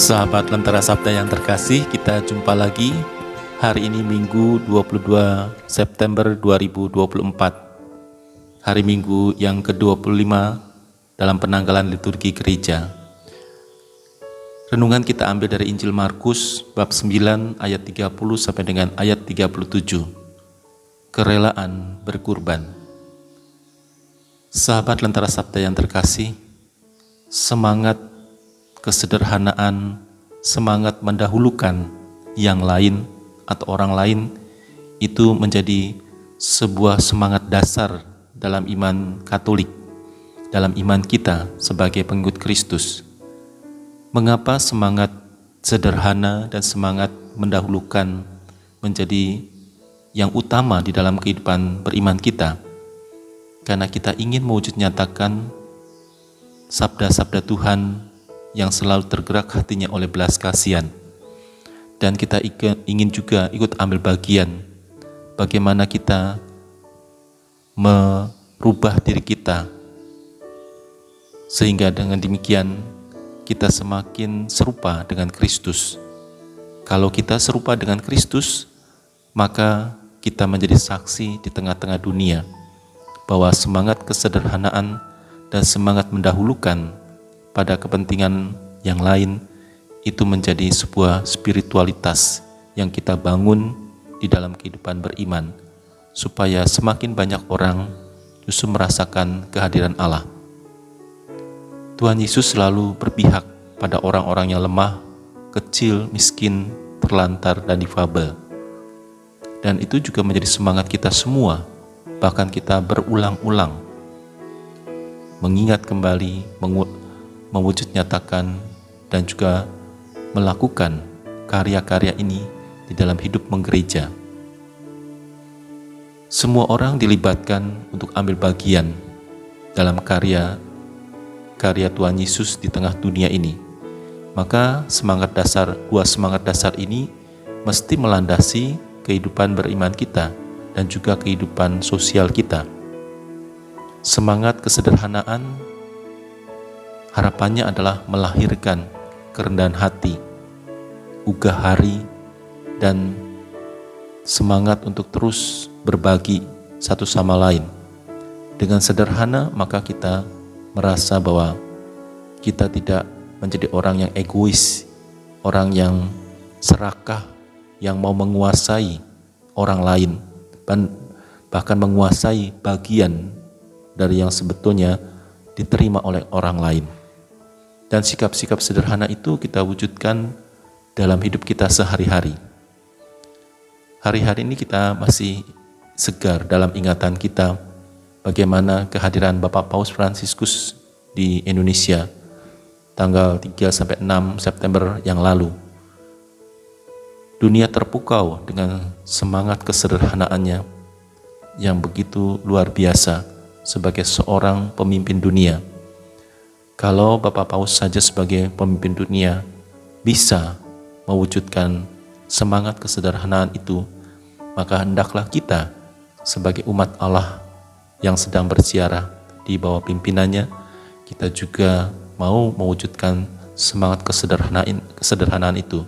Sahabat Lentera Sabda yang terkasih, kita jumpa lagi hari ini Minggu 22 September 2024, hari Minggu yang ke-25 dalam penanggalan liturgi gereja. Renungan kita ambil dari Injil Markus bab 9 ayat 30 sampai dengan ayat 37. Kerelaan berkurban. Sahabat Lentera Sabda yang terkasih, semangat kesederhanaan, semangat mendahulukan yang lain atau orang lain itu menjadi sebuah semangat dasar dalam iman Katolik, dalam iman kita sebagai pengikut Kristus. Mengapa semangat sederhana dan semangat mendahulukan menjadi yang utama di dalam kehidupan beriman kita? Karena kita ingin mewujud nyatakan sabda-sabda Tuhan yang selalu tergerak hatinya oleh belas kasihan. Dan kita ingin juga ikut ambil bagian bagaimana kita merubah diri kita, sehingga dengan demikian kita semakin serupa dengan Kristus. Kalau kita serupa dengan Kristus, maka kita menjadi saksi di tengah-tengah dunia bahwa semangat kesederhanaan dan semangat mendahulukan pada kepentingan yang lain itu menjadi sebuah spiritualitas yang kita bangun di dalam kehidupan beriman, supaya semakin banyak orang justru merasakan kehadiran Allah. Tuhan Yesus selalu berpihak pada orang-orang yang lemah, kecil, miskin, terlantar, dan difabel. Dan itu juga menjadi semangat kita semua, bahkan kita berulang-ulang mengingat kembali, mewujud nyatakan, dan juga melakukan karya-karya ini di dalam hidup menggereja. Semua orang dilibatkan untuk ambil bagian dalam karya Tuhan Yesus di tengah dunia ini. Maka buah semangat dasar ini mesti melandasi kehidupan beriman kita dan juga kehidupan sosial kita. Semangat kesederhanaan harapannya adalah melahirkan kerendahan hati, ugah hari, dan semangat untuk terus berbagi satu sama lain. Dengan sederhana, maka kita merasa bahwa kita tidak menjadi orang yang egois, orang yang serakah, yang mau menguasai orang lain, bahkan menguasai bagian dari yang sebetulnya diterima oleh orang lain. Dan sikap-sikap sederhana itu kita wujudkan dalam hidup kita sehari-hari. Hari-hari ini kita masih segar dalam ingatan kita bagaimana kehadiran Bapak Paus Fransiskus di Indonesia tanggal 3-6 September yang lalu. Dunia terpukau dengan semangat kesederhanaannya yang begitu luar biasa sebagai seorang pemimpin dunia. Kalau Bapak Paus saja sebagai pemimpin dunia bisa mewujudkan semangat kesederhanaan itu, maka hendaklah kita sebagai umat Allah yang sedang bersiarah di bawah pimpinannya, kita juga mau mewujudkan semangat kesederhanaan itu.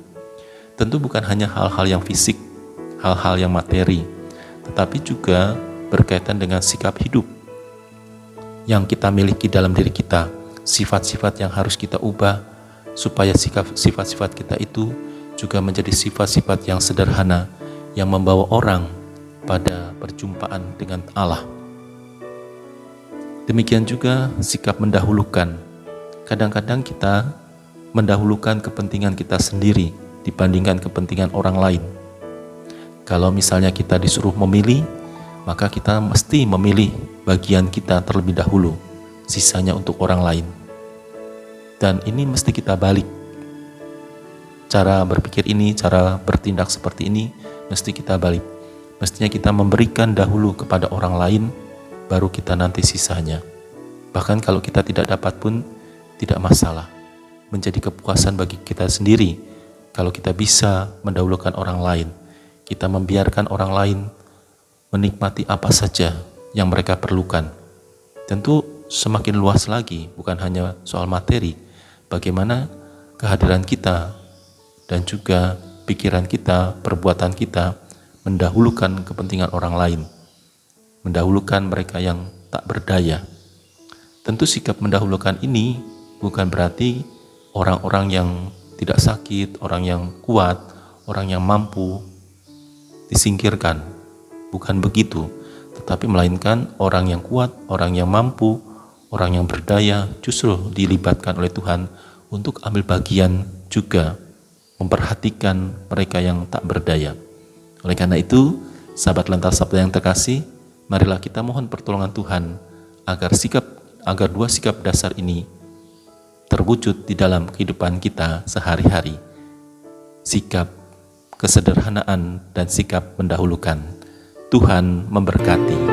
Tentu bukan hanya hal-hal yang fisik, hal-hal yang materi, tetapi juga berkaitan dengan sikap hidup yang kita miliki dalam diri kita, sifat-sifat yang harus kita ubah, supaya sifat-sifat kita itu juga menjadi sifat-sifat yang sederhana, yang membawa orang pada perjumpaan dengan Allah. Demikian juga sikap mendahulukan. Kadang-kadang kita mendahulukan kepentingan kita sendiri dibandingkan kepentingan orang lain. Kalau misalnya kita disuruh memilih, maka kita mesti memilih bagian kita terlebih dahulu, sisanya untuk orang lain. Dan ini mesti kita balik. Cara berpikir ini, cara bertindak seperti ini, mesti kita balik. Mestinya kita memberikan dahulu kepada orang lain, baru kita nanti sisanya. Bahkan kalau kita tidak dapat pun tidak masalah. Menjadi kepuasan bagi kita sendiri kalau kita bisa mendahulukan orang lain. Kita membiarkan orang lain menikmati apa saja yang mereka perlukan. Tentu semakin luas lagi, bukan hanya soal materi. Bagaimana kehadiran kita dan juga pikiran kita, perbuatan kita mendahulukan kepentingan orang lain, mendahulukan mereka yang tak berdaya. Tentu sikap mendahulukan ini bukan berarti orang-orang yang tidak sakit, orang yang kuat, orang yang mampu disingkirkan. Bukan begitu, tetapi melainkan orang yang kuat, orang yang mampu, orang yang berdaya justru dilibatkan oleh Tuhan untuk ambil bagian juga memperhatikan mereka yang tak berdaya. Oleh karena itu, sahabat Lentar Sabda yang terkasih, marilah kita mohon pertolongan Tuhan agar dua sikap dasar ini terwujud di dalam kehidupan kita sehari-hari. Sikap kesederhanaan dan sikap mendahulukan. Tuhan memberkati.